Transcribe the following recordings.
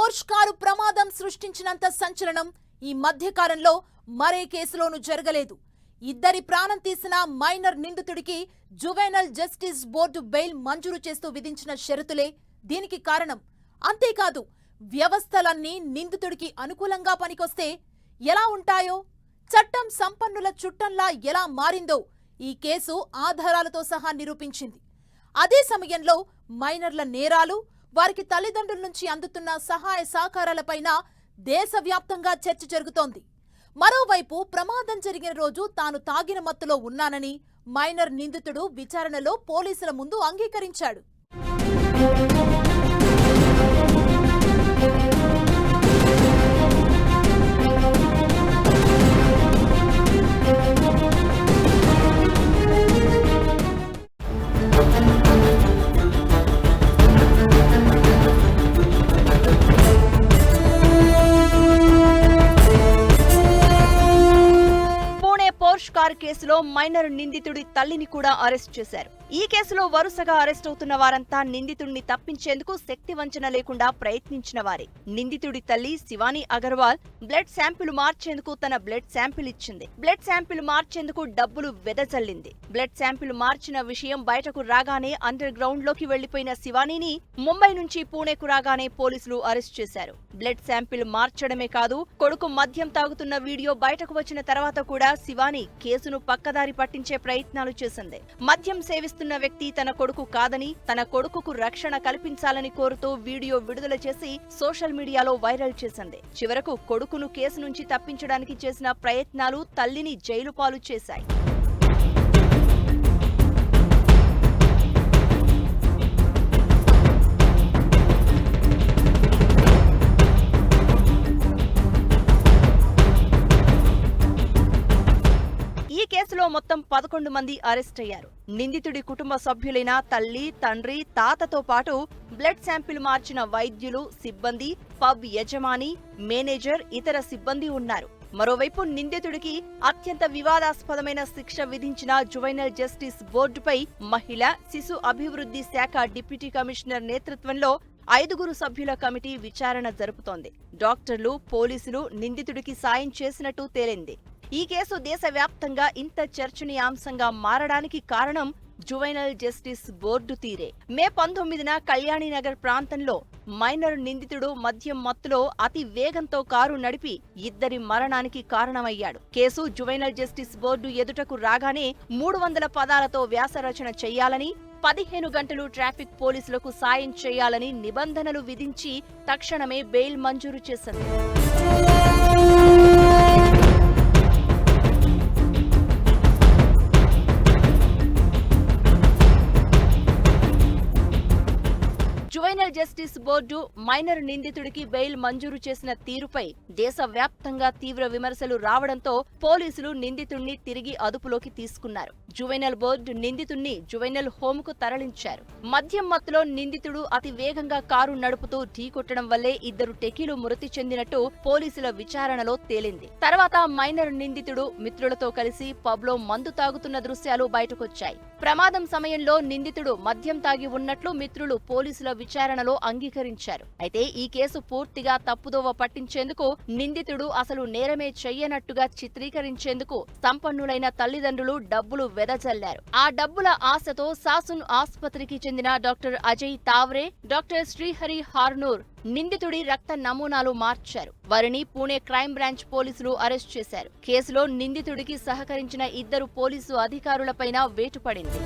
Porsche car ప్రమాదం సృష్టించినంత సంచలనం ఈ మధ్యకాలంలో మరే కేసులోనూ జరగలేదు. ఇద్దరి ప్రాణం తీసిన మైనర్ నిందితుడికి జువెనల్ జస్టిస్ బోర్డు బెయిల్ మంజూరు చేస్తూ విధించిన షరతులే దీనికి కారణం. అంతేకాదు, వ్యవస్థలన్నీ నిందితుడికి అనుకూలంగా పనికొస్తే ఎలా ఉంటాయో, చట్టం సంపన్నుల చుట్టంలా ఎలా మారిందో ఈ కేసు ఆధారాలతో సహా నిరూపించింది. అదే సమయంలో మైనర్ల నేరాలు, వారికి తల్లిదండ్రుల నుంచి అందుతున్న సహాయ సహకారాలపైన దేశవ్యాప్తంగా చర్చ జరుగుతోంది. మరోవైపు ప్రమాదం జరిగిన రోజు తాను తాగిన మత్తులో ఉన్నానని మైనర్ నిందితుడు విచారణలో పోలీసుల ముందు అంగీకరించాడు. పోర్ష్ కార్ కేసులో మైనర్ నిందితుడి తల్లిని కూడా అరెస్ట్ చేశారు. ఈ కేసులో వరుసగా అరెస్ట్ అవుతున్న వారంతా నిందితుడిని తప్పించేందుకు శక్తి వంచన లేకుండా ప్రయత్నించిన వారే. నిందితుడి తల్లి శివానీ అగర్వాల్ బ్లడ్ శాంపిల్ మార్చేందుకు తన బ్లడ్ శాంపిల్ ఇచ్చింది. బ్లడ్ శాంపిల్ మార్చేందుకు డబ్బులు వెదజల్లింది. బ్లడ్ శాంపిల్ మార్చిన విషయం బయటకు రాగానే అండర్ గ్రౌండ్ లోకి వెళ్లిపోయిన శివానీని ముంబై నుంచి పూణేకు రాగానే పోలీసులు అరెస్ట్ చేశారు. బ్లడ్ శాంపిల్ మార్చడమే కాదు, కొడుకు మద్యం తాగుతున్న వీడియో బయటకు వచ్చిన తర్వాత కూడా శివానీ కేసును పక్కదారి పట్టించే ప్రయత్నాలు చేసింది. మద్యం సేవిస్తున్న వ్యక్తి తన కొడుకు కాదని, తన కొడుకుకు రక్షణ కల్పించాలని కోరుతూ వీడియో విడుదల చేసి సోషల్ మీడియాలో వైరల్ చేసింది. చివరకు కొడుకును కేసు నుంచి తప్పించడానికి చేసిన ప్రయత్నాలు తల్లిని జైలు పాలు చేశాయి. ఈ కేసులో మొత్తం 11 మంది అరెస్ట్ అయ్యారు. నిందితుడి కుటుంబ సభ్యులైన తల్లి, తండ్రి, తాతతో పాటు బ్లడ్ శాంపిల్ మార్చిన వైద్యులు, సిబ్బంది, పబ్ యజమాని, మేనేజర్, ఇతర సిబ్బంది ఉన్నారు. మరోవైపు నిందితుడికి అత్యంత వివాదాస్పదమైన శిక్ష విధించిన జువెనల్ జస్టిస్ బోర్డుపై మహిళా, శిశు అభివృద్ధి శాఖ డిప్యూటీ కమిషనర్ నేతృత్వంలో 5 సభ్యుల కమిటీ విచారణ జరుపుతోంది. డాక్టర్లు, పోలీసులు నిందితుడికి సాయం చేసినట్టు తేలింది. ఈ కేసు దేశవ్యాప్తంగా ఇంత చర్చనీయాంశంగా మారడానికి కారణం జువెనల్ జస్టిస్ బోర్డు తీరే. మే 19న కళ్యాణినగర్ ప్రాంతంలో మైనర్ నిందితుడు మద్యం మత్తులో అతి వేగంతో కారు నడిపి ఇద్దరి మరణానికి కారణమయ్యాడు. కేసు జువెనల్ జస్టిస్ బోర్డు ఎదుటకు రాగానే 300 పదాలతో వ్యాసరచన చెయ్యాలని, 15 గంటలు ట్రాఫిక్ పోలీసులకు సాయం చేయాలని నిబంధనలు విధించి తక్షణమే బెయిల్ మంజూరు చేసింది. జువెనల్ జస్టిస్ బోర్డు మైనర్ నిందితుడికి బెయిల్ మంజూరు చేసిన తీరుపై దేశవ్యాప్తంగా తీవ్ర విమర్శలు రావడంతో పోలీసులు నిందితుడిని తిరిగి అదుపులోకి తీసుకున్నారు. జువెనల్ బోర్డు నిందితుడిని జువెనల్ హోంకు తరలించారు. మద్యం మత్తులో నిందితుడు అతి వేగంగా కారు నడుపుతూ ఢీకొట్టడం వల్లే ఇద్దరు టెకీలు మృతి చెందినట్టు పోలీసుల విచారణలో తేలింది. తర్వాత మైనర్ నిందితుడు మిత్రులతో కలిసి పబ్లో మందు తాగుతున్న దృశ్యాలు బయటకొచ్చాయి. ప్రమాదం సమయంలో నిందితుడు మద్యం తాగి ఉన్నట్లు మిత్రులు పోలీసుల విచారణలో అంగీకరించారు. అయితే ఈ కేసు పూర్తిగా తప్పుదోవ పట్టించేందుకు, నిందితుడు అసలు నేరమే చెయ్యనట్టుగా చిత్రీకరించేందుకు సంపన్నులైన తల్లిదండ్రులు డబ్బులు వెదజల్లారు. ఆ డబ్బుల ఆశతో సాసున్ ఆసుపత్రికి చెందిన డాక్టర్ అజయ్ తావ్రే, డాక్టర్ శ్రీహరి హార్నూర్ నిందితుడి రక్త నమూనాలు మార్చారు. వారిని పూణే క్రైమ్ బ్రాంచ్ పోలీసులు అరెస్ట్ చేశారు. కేసులో నిందితుడికి సహకరించిన 2 పోలీసు అధికారులపైన వేటు పడింది.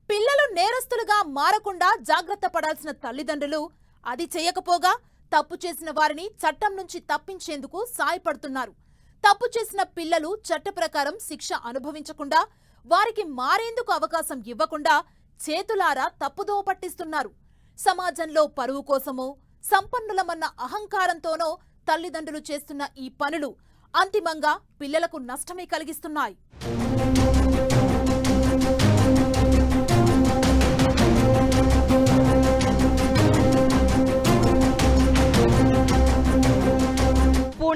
పిల్లలు నేరస్తులుగా మారకుండా జాగ్రత్త పడాల్సిన తల్లిదండ్రులు అది చేయకపోగా తప్పు చేసిన వారిని చట్టం నుంచి తప్పించేందుకు సాయపడుతున్నారు. తప్పు చేసిన పిల్లలు చట్ట ప్రకారం శిక్ష అనుభవించకుండా, వారికి మారేందుకు అవకాశం ఇవ్వకుండా చేతులారా తప్పుదోవ పట్టిస్తున్నారు. సమాజంలో పరువు కోసమో, సంపన్నులమన్న అహంకారంతోనో తల్లిదండ్రులు చేస్తున్న ఈ పనులు అంతిమంగా పిల్లలకు నష్టమే కలిగిస్తున్నాయి.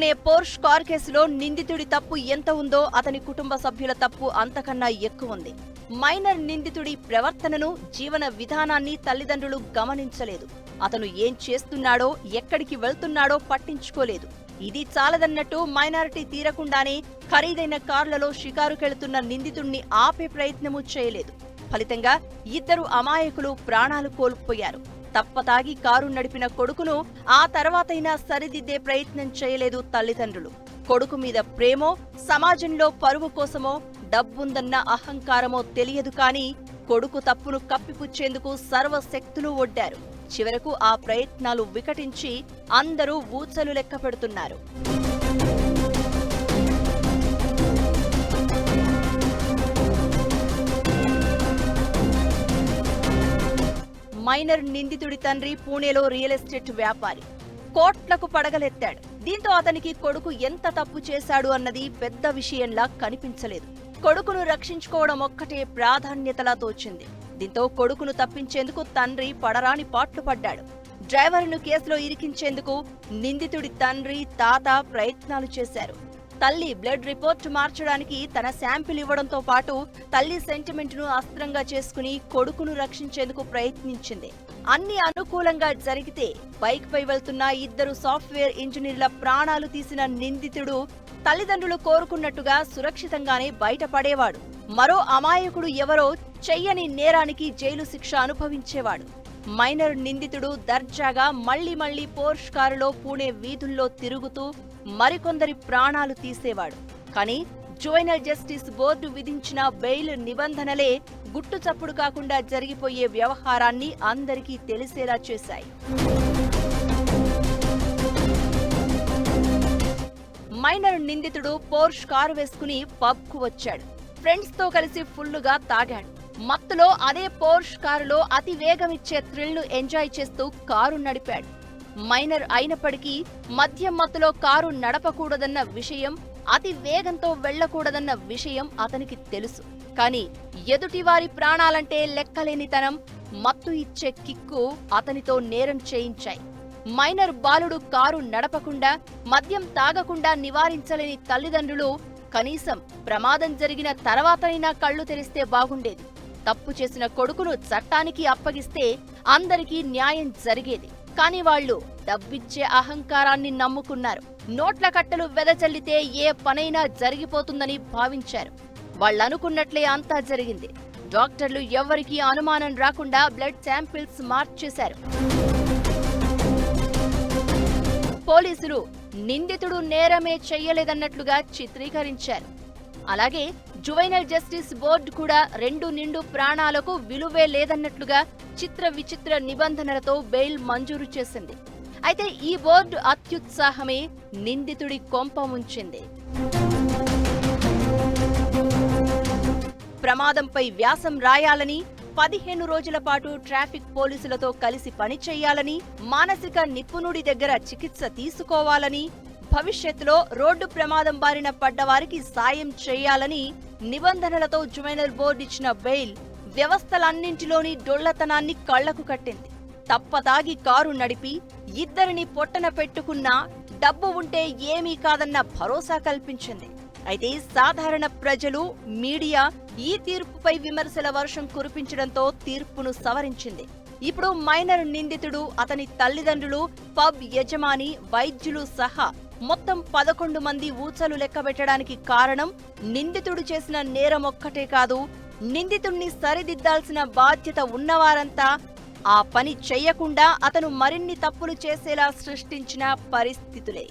పూణే పోర్ష్ కార్ కేసులో నిందితుడి తప్పు ఎంత ఉందో అతని కుటుంబ సభ్యుల తప్పు అంతకన్నా ఎక్కువ ఉంది. మైనర్ నిందితుడి ప్రవర్తనను, జీవన విధానాన్ని తల్లిదండ్రులు గమనించలేదు. అతను ఏం చేస్తున్నాడో, ఎక్కడికి వెళ్తున్నాడో పట్టించుకోలేదు. ఇది చాలదన్నట్టు మైనారిటీ తీరకుండానే ఖరీదైన కార్లలో షికారుకెళ్తున్న నిందితుణ్ణి ఆపే ప్రయత్నమూ చేయలేదు. ఫలితంగా ఇద్దరు అమాయకులు ప్రాణాలు కోల్పోయారు. తప్పతాగి కారు నడిపిన కొడుకును ఆ తర్వాతైనా సరిదిద్దే ప్రయత్నం చేయలేదు తల్లిదండ్రులు. కొడుకు మీద ప్రేమో, సమాజంలో పరువు కోసమో, డబ్బుందన్న అహంకారమో తెలియదు కానీ కొడుకు తప్పును కప్పిపుచ్చేందుకు సర్వశక్తులు ఒడ్డారు. చివరకు ఆ ప్రయత్నాలు వికటించి అందరూ ఊచలు లెక్క పెడుతున్నారు. మైనర్ నిందితుడి తండ్రి పూణేలో రియల్ ఎస్టేట్ వ్యాపారి. కోట్లకు పడగలెత్తాడు. దీంతో అతనికి కొడుకు ఎంత తప్పు చేశాడు అన్నది పెద్ద విషయంలా కనిపించలేదు. కొడుకును రక్షించుకోవడం ఒక్కటే ప్రాధాన్యతలా తోచింది. దీంతో కొడుకును తప్పించేందుకు తండ్రి పడరాని పాట్లు పడ్డాడు. డ్రైవర్ను కేసులో ఇరికించేందుకు నిందితుడి తండ్రి, తాత ప్రయత్నాలు చేశారు. తల్లి బ్లడ్ రిపోర్ట్ మార్చడానికి తన శాంపిల్ ఇవ్వడంతో పాటు తల్లి సెంటిమెంట్ను అస్త్రంగా చేసుకుని కొడుకును రక్షించేందుకు ప్రయత్నించింది. అన్ని అనుకూలంగా జరిగితే బైక్ పై వెళ్తున్న ఇద్దరు సాఫ్ట్వేర్ ఇంజనీర్ల ప్రాణాలు తీసిన నిందితుడు తల్లిదండ్రులు కోరుకున్నట్టుగా సురక్షితంగానే బయటపడేవాడు. మరో అమాయకుడు ఎవరో చెయ్యని నేరానికి జైలు శిక్ష అనుభవించేవాడు. మైనర్ నిందితుడు దర్జాగా మళ్లీ పోర్ష్ కారులో పూణే వీధుల్లో తిరుగుతూ మరికొందరి ప్రాణాలు తీసేవాడు. కానీ జువెనల్ జస్టిస్ బోర్డు విధించిన బెయిల్ నిబంధనలే గుట్టుచప్పుడు కాకుండా జరిగిపోయే వ్యవహారాన్ని అందరికీ తెలిసేలా చేశాయి. మైనర్ నిందితుడు పోర్ష్ కారు వేసుకుని పబ్కు వచ్చాడు. ఫ్రెండ్స్ తో కలిసి ఫుల్లుగా తాగాడు. మత్తులో అదే పోర్ష్ కారులో అతి వేగమిచ్చే థ్రిల్ను ఎంజాయ్ చేస్తూ కారు నడిపాడు. మైనర్ అయినప్పటికీ మద్యం మత్తులో కారు నడపకూడదన్న విషయం, అతి వేగంతో వెళ్లకూడదన్న విషయం అతనికి తెలుసు. కానీ ఎదుటివారి ప్రాణాలంటే లెక్కలేనితనం, మత్తు ఇచ్చే కిక్కు అతనితో నేరం చేయించాయి. మైనర్ బాలుడు కారు నడపకుండా, మద్యం తాగకుండా నివారించలేని తల్లిదండ్రులు కనీసం ప్రమాదం జరిగిన తర్వాతైనా కళ్లు తెరిస్తే బాగుండేది. తప్పు చేసిన కొడుకును చట్టానికి అప్పగిస్తే అందరికీ న్యాయం జరిగేది. కానీ వాళ్లు డబ్బిచ్చే అహంకారాన్ని నమ్ముకున్నారు. నోట్ల కట్టలు వెదజల్లితే ఏ పనైనా జరిగిపోతుందని భావించారు. వాళ్లనుకున్నట్లే అంతా జరిగింది. డాక్టర్లు ఎవ్వరికీ అనుమానం రాకుండా బ్లడ్ శాంపిల్స్ మార్చేశారు. పోలీసులు నిందితుడు నేరమే చెయ్యలేదన్నట్లుగా చిత్రీకరించారు. అలాగే జువెనల్ జస్టిస్ బోర్డు కూడా 2 నిండు ప్రాణాలకు విలువే లేదన్నట్లుగా చిత్ర విచిత్ర నిబంధనలతో బెయిల్ మంజూరు చేసింది. అయితే ఈ బోర్డు అత్యుత్సాహమే నిందితుడి కొంప ముంచింది. ప్రమాదంపై వ్యాసం రాయాలని, 15 రోజుల పాటు ట్రాఫిక్ పోలీసులతో కలిసి పనిచేయాలని, మానసిక నిపుణుడి దగ్గర చికిత్స తీసుకోవాలని, భవిష్యత్తులో రోడ్డు ప్రమాదం బారిన పడ్డవారికి సాయం చేయాలని నిబంధనలతో జువెనల్ బోర్డు ఇచ్చిన బెయిల్ వ్యవస్థలన్నింటిలోని డొళ్లతనాన్ని కళ్లకు కట్టింది. తప్పతాగి కారు నడిపి ఇద్దరిని పొట్టన పెట్టుకున్నా డబ్బు ఉంటే ఏమీ కాదన్న భరోసా కల్పించింది. అయితే సాధారణ ప్రజలు, మీడియా ఈ తీర్పుపై విమర్శల వర్షం కురిపించడంతో తీర్పును సవరించింది. ఇప్పుడు మైనర్ నిందితుడు, అతని తల్లిదండ్రులు, పబ్ యజమాని, వైద్యులు సహా మొత్తం 11 మంది ఊచలు లెక్కబెట్టడానికి కారణం నిందితుడు చేసిన నేరమొక్కటే కాదు, నిందితుణ్ణి సరిదిద్దాల్సిన బాధ్యత ఉన్నవారంతా ఆ పని చెయ్యకుండా అతను మరిన్ని తప్పులు చేసేలా సృష్టించిన పరిస్థితులే.